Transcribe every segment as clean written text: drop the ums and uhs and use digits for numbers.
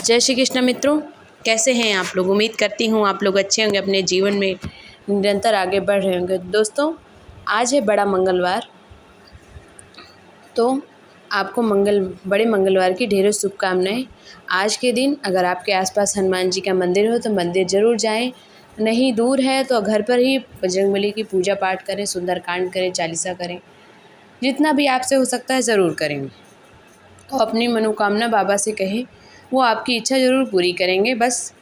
जय श्री कृष्ण मित्रों, कैसे हैं आप लोग। उम्मीद करती हूँ आप लोग अच्छे होंगे, अपने जीवन में निरंतर आगे बढ़ रहे होंगे। दोस्तों, आज है बड़ा मंगलवार, तो आपको बड़े मंगलवार की ढेरों शुभकामनाएं। आज के दिन अगर आपके आसपास हनुमान जी का मंदिर हो तो मंदिर ज़रूर जाएं, नहीं दूर है तो घर पर ही बजरंगबली की पूजा पाठ करें, सुंदरकांड करें, चालीसा करें, जितना भी आपसे हो सकता है ज़रूर करें। और अपनी मनोकामना बाबा से कहें, वो आपकी इच्छा ज़रूर पूरी करेंगे। बस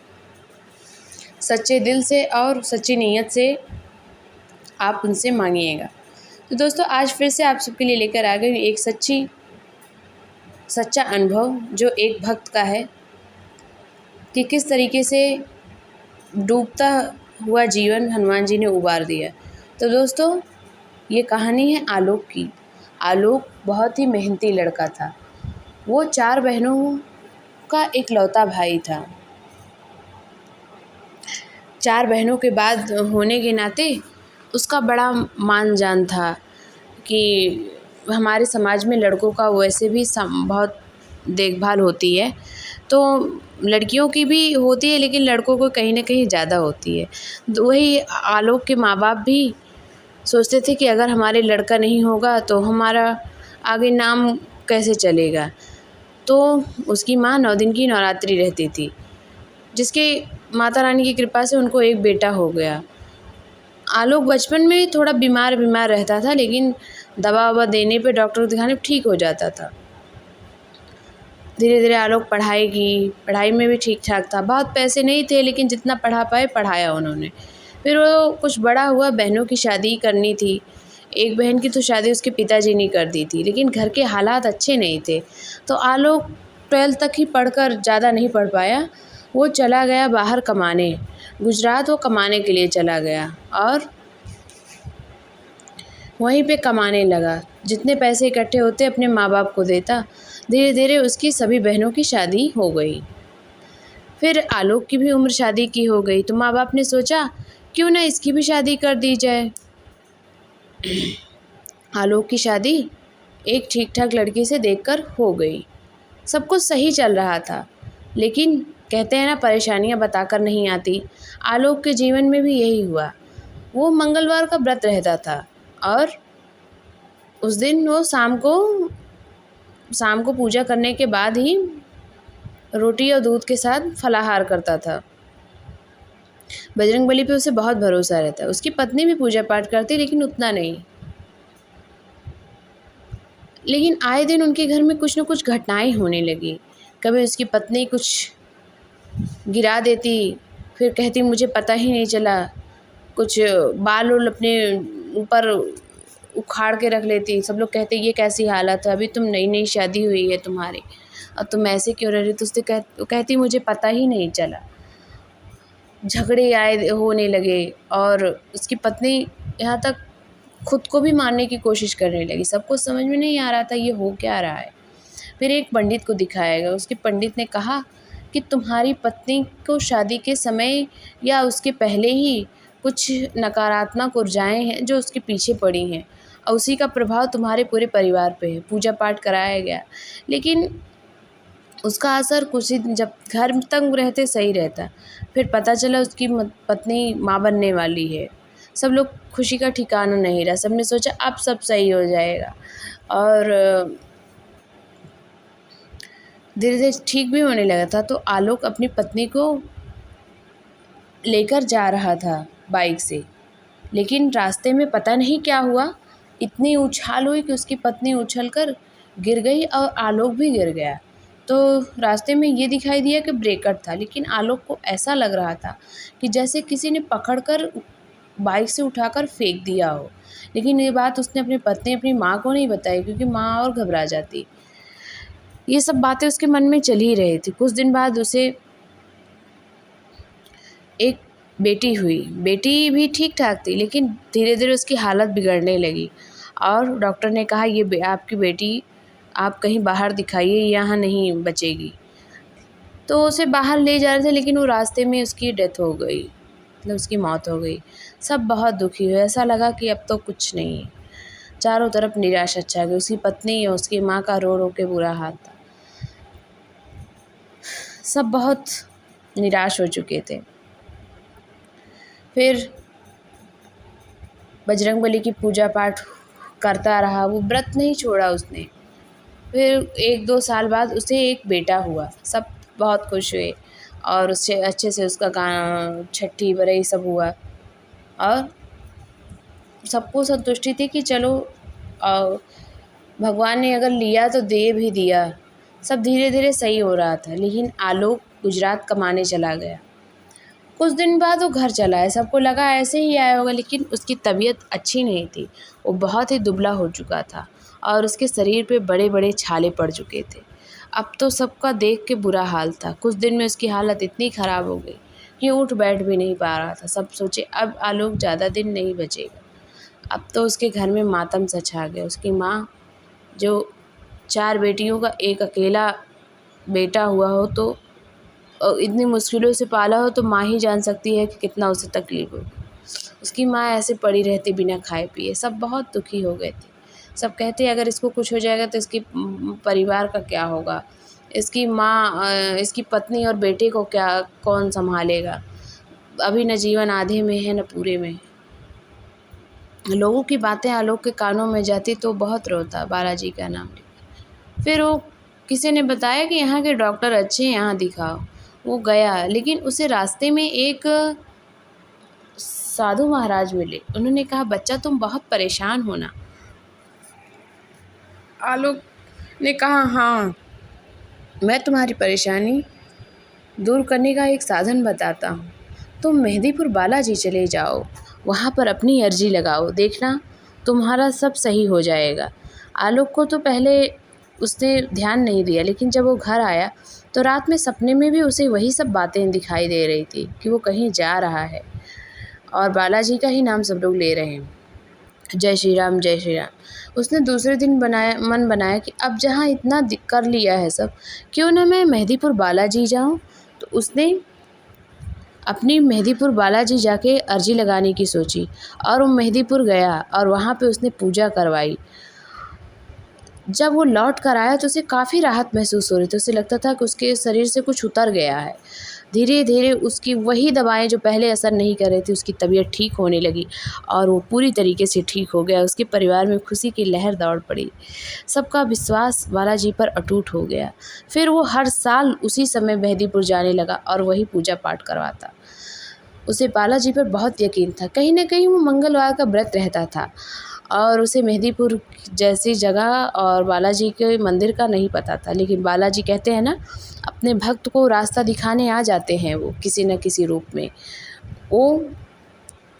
सच्चे दिल से और सच्ची नीयत से आप उनसे मांगिएगा। तो दोस्तों, आज फिर से आप सबके लिए लेकर आ गई एक सच्चा अनुभव जो एक भक्त का है कि किस तरीके से डूबता हुआ जीवन हनुमान जी ने उबार दिया। तो दोस्तों, ये कहानी है आलोक की। आलोक बहुत ही मेहनती लड़का था। वो 4 बहनों का इकलौता भाई था। 4 बहनों के बाद होने के नाते उसका बड़ा मान जान था कि हमारे समाज में लड़कों का वैसे भी बहुत देखभाल होती है, तो लड़कियों की भी होती है लेकिन लड़कों को कहीं ना कहीं ज़्यादा होती है। तो वही आलोक के माँ बाप भी सोचते थे कि अगर हमारे लड़का नहीं होगा तो हमारा आगे नाम कैसे चलेगा। तो उसकी माँ 9 दिन की नवरात्रि रहती थी, जिसके माता रानी की कृपा से उनको एक बेटा हो गया। आलोक बचपन में थोड़ा बीमार रहता था, लेकिन दवा ववा देने पे, डॉक्टर को दिखाने पे ठीक हो जाता था। धीरे धीरे आलोक पढ़ाई में भी ठीक ठाक था। बहुत पैसे नहीं थे लेकिन जितना पढ़ा पाए पढ़ाया उन्होंने। फिर वो कुछ बड़ा हुआ, बहनों की शादी करनी थी। एक बहन की तो शादी उसके पिताजी ने कर दी थी, लेकिन घर के हालात अच्छे नहीं थे, तो आलोक 12th तक ही पढ़कर ज़्यादा नहीं पढ़ पाया। वो चला गया बाहर कमाने, गुजरात वो कमाने के लिए चला गया और वहीं पे कमाने लगा। जितने पैसे इकट्ठे होते अपने माँ बाप को देता। धीरे धीरे उसकी सभी बहनों की शादी हो गई। फिर आलोक की भी उम्र शादी की हो गई, तो माँ बाप ने सोचा क्यों ना इसकी भी शादी कर दी जाए। आलोक की शादी एक ठीक ठाक लड़की से देखकर हो गई। सब कुछ सही चल रहा था, लेकिन कहते हैं ना, परेशानियां बताकर नहीं आती। आलोक के जीवन में भी यही हुआ। वो मंगलवार का व्रत रहता था और उस दिन वो शाम को पूजा करने के बाद ही रोटी और दूध के साथ फलाहार करता था। बजरंगबली पे उसे बहुत भरोसा रहता है। उसकी पत्नी भी पूजा पाठ करती, लेकिन उतना नहीं। लेकिन आए दिन उनके घर में कुछ न कुछ घटनाएं होने लगी। कभी उसकी पत्नी कुछ गिरा देती, फिर कहती मुझे पता ही नहीं चला। कुछ बाल उल अपने ऊपर उखाड़ के रख लेती। सब लोग कहते ये कैसी हालत है, अभी तुम नई शादी हुई है तुम्हारी और तुम ऐसे क्यों रह रही। तो उससे कहती मुझे पता ही नहीं चला। झगड़े आए होने लगे और उसकी पत्नी यहाँ तक खुद को भी मारने की कोशिश करने लगी। सबको समझ में नहीं आ रहा था ये हो क्या रहा है। फिर एक पंडित को दिखाया गया। उसके पंडित ने कहा कि तुम्हारी पत्नी को शादी के समय या उसके पहले ही कुछ नकारात्मक ऊर्जाएं हैं जो उसके पीछे पड़ी हैं और उसी का प्रभाव तुम्हारे पूरे परिवार पे है। पूजा पाठ कराया गया, लेकिन उसका असर कुछ ही दिन, जब घर तक रहते सही रहता, फिर पता चला उसकी पत्नी माँ बनने वाली है। सब लोग खुशी का ठिकाना नहीं रहा। सबने सोचा अब सब सही हो जाएगा और धीरे धीरे ठीक भी होने लगा था। तो आलोक अपनी पत्नी को लेकर जा रहा था बाइक से, लेकिन रास्ते में पता नहीं क्या हुआ, इतनी उछाल हुई कि उसकी पत्नी उछलकर गिर गई और आलोक भी गिर गया। तो रास्ते में ये दिखाई दिया कि ब्रेकर था, लेकिन आलोक को ऐसा लग रहा था कि जैसे किसी ने पकड़कर बाइक से उठाकर फेंक दिया हो। लेकिन ये बात उसने अपनी माँ को नहीं बताई, क्योंकि माँ और घबरा जाती। ये सब बातें उसके मन में चल ही रही थी। कुछ दिन बाद उसे एक बेटी हुई। बेटी भी ठीक ठाक थी, लेकिन धीरे धीरे उसकी हालत बिगड़ने लगी और डॉक्टर ने कहा ये आपकी बेटी आप कहीं बाहर दिखाइए, यहाँ नहीं बचेगी। तो उसे बाहर ले जा रहे थे, लेकिन वो रास्ते में उसकी डेथ हो गई, मतलब उसकी मौत हो गई। सब बहुत दुखी हुए। ऐसा लगा कि अब तो कुछ नहीं है। चारों तरफ निराशा छा गई। उसकी पत्नी और उसकी माँ का रो रो के बुरा हाल था। सब बहुत निराश हो चुके थे। फिर बजरंगबली की पूजा पाठ करता रहा, वो व्रत नहीं छोड़ा उसने। फिर 1-2 साल बाद उसे एक बेटा हुआ, सब बहुत खुश हुए और उससे अच्छे से उसका छठी बरई सब हुआ और सबको संतुष्टि थी कि चलो भगवान ने अगर लिया तो दे भी दिया। सब धीरे-धीरे सही हो रहा था, लेकिन आलोक गुजरात कमाने चला गया। कुछ दिन बाद वो घर चला है, सबको लगा ऐसे ही आया होगा, लेकिन उसकी तबीयत अच्छी नहीं थी। वो बहुत ही दुबला हो चुका था और उसके शरीर पे बड़े-बड़े छाले पड़ चुके थे। अब तो सबका देख के बुरा हाल था। कुछ दिन में उसकी हालत इतनी ख़राब हो गई कि उठ बैठ भी नहीं पा रहा था। सब सोचे अब आलोक ज़्यादा दिन नहीं बचेगा। अब तो उसके घर में मातम सा छा गया। उसकी माँ, जो 4 बेटियों का एक अकेला बेटा हुआ हो तो इतनी मुश्किलों से पाला हो, तो माँ ही जान सकती है कि कितना उसे तकलीफ़ होगी। उसकी माँ ऐसे पड़ी रहती बिना खाए पिए। सब बहुत दुखी हो गए थे। सब कहते अगर इसको कुछ हो जाएगा तो इसके परिवार का क्या होगा? इसकी माँ इसकी पत्नी और बेटे को क्या कौन सँभालेगा? अभी न जीवन आधे में है न पूरे में है। लोगों की बातें आलोक के कानों में जाती तो बहुत रोता बालाजी का नाम लेकर। फिर वो किसी ने बताया कि यहाँ के डॉक्टर अच्छे हैं, यहाँ दिखाओ। वो गया, लेकिन उसे रास्ते में एक साधु महाराज मिले। उन्होंने कहा, बच्चा तुम बहुत परेशान हो ना? आलोक ने कहा, हाँ, मैं तुम्हारी परेशानी दूर करने का एक साधन बताता हूँ। तुम मेहंदीपुर बालाजी चले जाओ, वहाँ पर अपनी अर्जी लगाओ, देखना तुम्हारा सब सही हो जाएगा। आलोक को तो पहले उसने ध्यान नहीं दिया, लेकिन जब वो घर आया तो रात में सपने में भी उसे वही सब बातें दिखाई दे रही थी कि वो कहीं जा रहा है और बालाजी का ही नाम सब लोग ले रहे हैं। जय श्री राम, जय श्री राम। उसने दूसरे दिन मन बनाया कि अब जहाँ इतना कर लिया है सब, क्यों ना मैं मेहंदीपुर बालाजी जाऊँ। तो उसने अपनी मेहंदीपुर बालाजी जाके अर्जी लगाने की सोची और वो मेहंदीपुर गया और वहाँ पे उसने पूजा करवाई। जब वो लौट कर आया तो उसे काफ़ी राहत महसूस हो रही थी। उसे लगता था कि उसके शरीर से कुछ उतर गया है। धीरे धीरे उसकी वही दवाएं जो पहले असर नहीं कर रही थी, उसकी तबीयत ठीक होने लगी और वो पूरी तरीके से ठीक हो गया। उसके परिवार में खुशी की लहर दौड़ पड़ी। सबका विश्वास बालाजी पर अटूट हो गया। फिर वो हर साल उसी समय मेहंदीपुर जाने लगा और वही पूजा पाठ करवाता। उसे बालाजी पर बहुत यकीन था। कहीं न कहीं वो मंगलवार का व्रत रहता था और उसे मेहंदीपुर जैसी जगह और बालाजी के मंदिर का नहीं पता था। लेकिन बालाजी कहते हैं ना, अपने भक्त को रास्ता दिखाने आ जाते हैं वो किसी न किसी रूप में। वो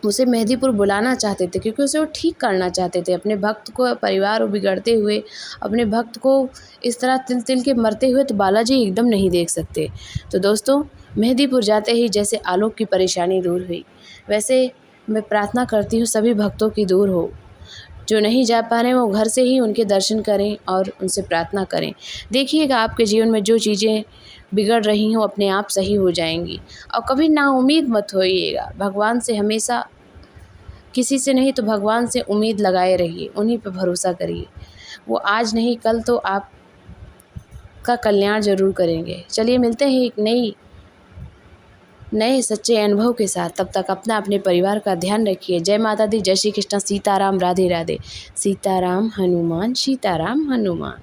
उसे मेहंदीपुर बुलाना चाहते थे क्योंकि उसे वो ठीक करना चाहते थे। अपने भक्त को, परिवार को बिगड़ते हुए, अपने भक्त को इस तरह तिल-तिल के मरते हुए तो बालाजी एकदम नहीं देख सकते। तो दोस्तों, मेहंदीपुर जाते ही जैसे आलोक की परेशानी दूर हुई, वैसे मैं प्रार्थना करती हूँ सभी भक्तों की दूर हो। जो नहीं जा पा रहे हैं वो घर से ही उनके दर्शन करें और उनसे प्रार्थना करें। देखिएगा आपके जीवन में जो चीज़ें बिगड़ रही हों अपने आप सही हो जाएंगी। और कभी नाउम्मीद मत होइएगा। भगवान से हमेशा, किसी से नहीं तो भगवान से उम्मीद लगाए रहिए, उन्हीं पर भरोसा करिए। वो आज नहीं कल तो आपका कल्याण ज़रूर करेंगे। चलिए मिलते हैं एक नए सच्चे अनुभव के साथ। तब तक अपना, अपने परिवार का ध्यान रखिए। जय माता दी, जय श्री कृष्ण, सीताराम, राधे राधे। सीताराम हनुमान, सीताराम हनुमान।